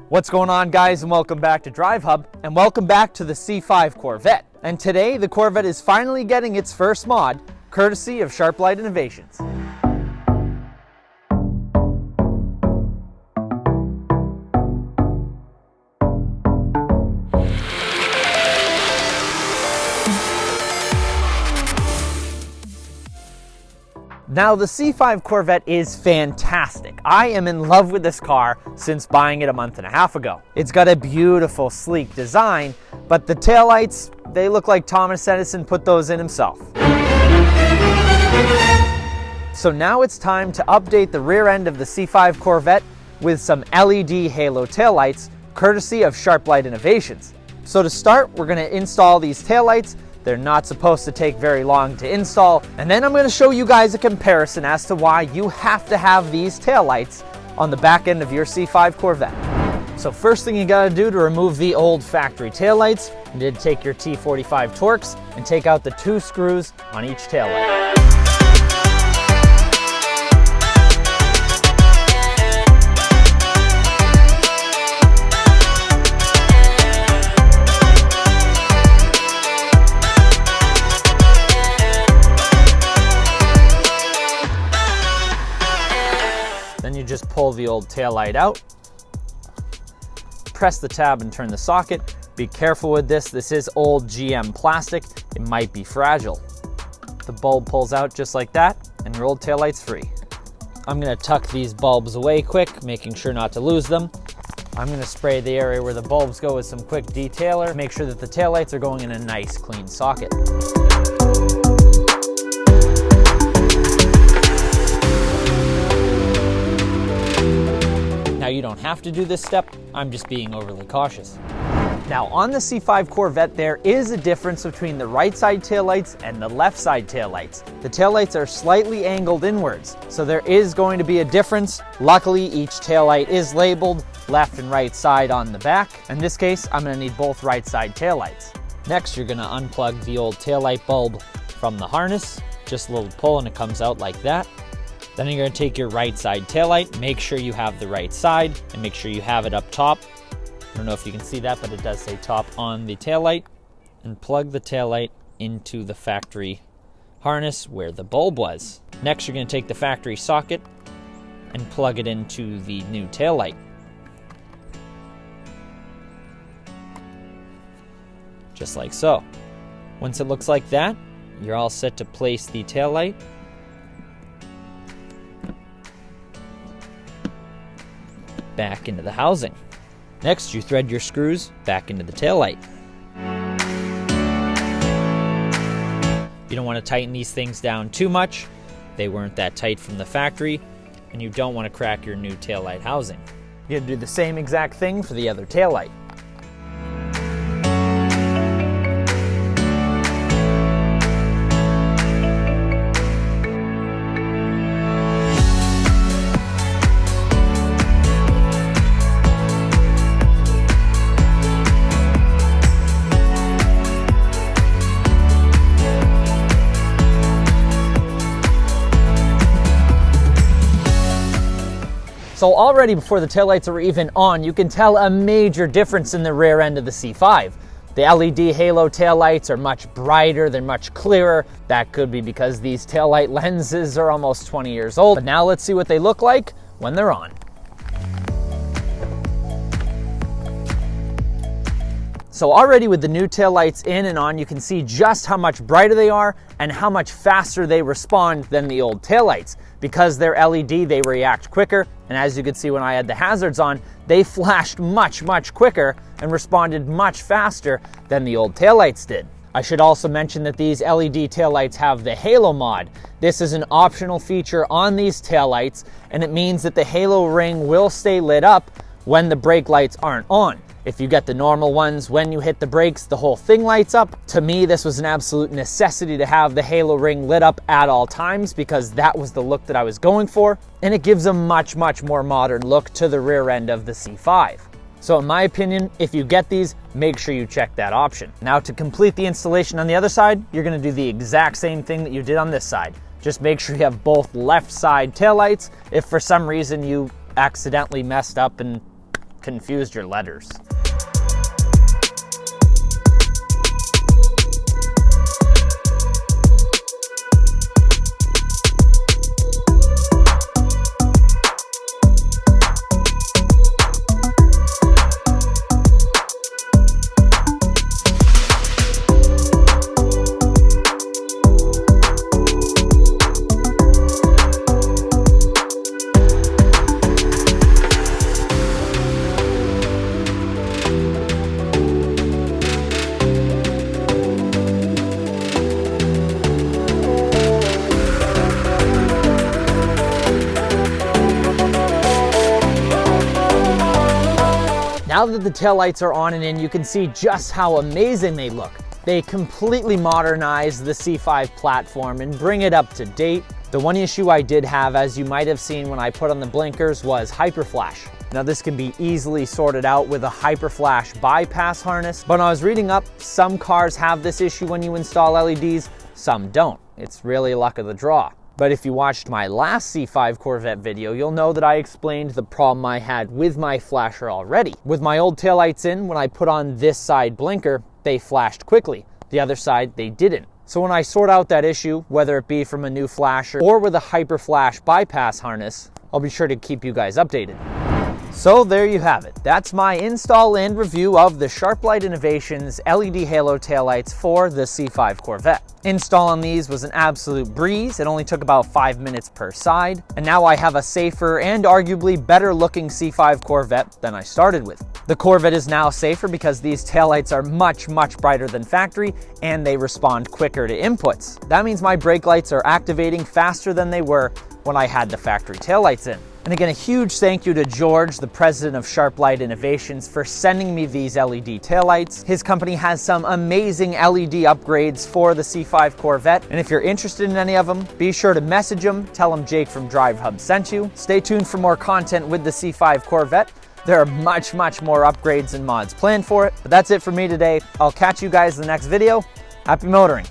What's going on, guys, and welcome back to DriveHub, and welcome back to the C5 Corvette. And today the Corvette is finally getting its first mod, courtesy of Sharp-Lite Innovations. Now, the C5 Corvette is fantastic. I am in love with this car since buying it a month and a half ago. It's got a beautiful, sleek design, but the taillights, they look like Thomas Edison put those in himself. So now it's time to update the rear end of the C5 Corvette with some LED halo taillights, courtesy of Sharp-Lite Innovations. So to start, we're going to install these taillights. They're not supposed to take very long to install, and then I'm going to show you guys a comparison as to why you have to have these taillights on the back end of your C5 Corvette. So first thing you got to do to remove the old factory taillights, you need to take your T45 Torx and take out the 2 screws on each taillight. Then you just pull the old taillight out, press the tab and turn the socket. Be careful with this. This is old GM plastic. It might be fragile. The bulb pulls out just like that and your old taillight's free. I'm gonna tuck these bulbs away quick, making sure not to lose them. I'm gonna spray the area where the bulbs go with some quick detailer. Make sure that the taillights are going in a nice clean socket. Now, you don't have to do this step, I'm just being overly cautious. Now, on the C5 Corvette, there is a difference between the right side taillights and the left side taillights. The taillights are slightly angled inwards, so there is going to be a difference. Luckily, each taillight is labeled left and right side on the back. In this case, I'm gonna need both right side taillights. Next, you're gonna unplug the old taillight bulb from the harness. Just a little pull and it comes out like that. Then you're going to take your right side taillight, make sure you have the right side, and make sure you have it up top. I don't know if you can see that, but it does say top on the taillight. And plug the taillight into the factory harness where the bulb was. Next, you're going to take the factory socket and plug it into the new taillight. Just like so. Once it looks like that, you're all set to place the taillight. Back into the housing. Next, you thread your screws back into the taillight. You don't want to tighten these things down too much. They weren't that tight from the factory, and you don't want to crack your new taillight housing. You're going to do the same exact thing for the other taillight. So already before the taillights are even on, you can tell a major difference in the rear end of the C5. The LED halo taillights are much brighter, they're much clearer. That could be because these taillight lenses are almost 20 years old. But now let's see what they look like when they're on. So already with the new taillights in and on, you can see just how much brighter they are and how much faster they respond than the old taillights. Because they're LED, they react quicker, and as you can see when I had the hazards on, they flashed much quicker and responded much faster than the old taillights did. I should also mention that these LED taillights have the halo mod. This is an optional feature on these taillights, and it means that the halo ring will stay lit up when the brake lights aren't on. If you get the normal ones, when you hit the brakes, the whole thing lights up. To me, this was an absolute necessity to have the halo ring lit up at all times because that was the look that I was going for. And it gives a much more modern look to the rear end of the C5. So in my opinion, if you get these, make sure you check that option. Now to complete the installation on the other side, you're gonna do the exact same thing that you did on this side. Just make sure you have both left side taillights. If for some reason you accidentally messed up and confused your letters. Now that the taillights are on and in, you can see just how amazing they look. They completely modernize the C5 platform and bring it up to date. The one issue I did have, as you might have seen when I put on the blinkers, was hyperflash. Now this can be easily sorted out with a hyperflash bypass harness, but when I was reading up, some cars have this issue when you install LEDs, some don't. It's really luck of the draw. But if you watched my last C5 Corvette video, you'll know that I explained the problem I had with my flasher already. With my old taillights in, when I put on this side blinker, they flashed quickly. The other side, they didn't. So when I sort out that issue, whether it be from a new flasher or with a hyper flash bypass harness, I'll be sure to keep you guys updated. So there you have it. That's my install and review of the SharpLight Innovations LED halo taillights for the C5 Corvette. Installing these was an absolute breeze. It only took about 5 minutes per side. And now I have a safer and arguably better looking C5 Corvette than I started with. The Corvette is now safer because these taillights are much brighter than factory and they respond quicker to inputs. That means my brake lights are activating faster than they were when I had the factory taillights in. And again, a huge thank you to George, the president of SharpLight Innovations, for sending me these LED taillights. His company has some amazing LED upgrades for the C5 Corvette. And if you're interested in any of them, be sure to message him, tell him Jake from DriveHub sent you. Stay tuned for more content with the C5 Corvette. There are much more upgrades and mods planned for it. But that's it for me today. I'll catch you guys in the next video. Happy motoring.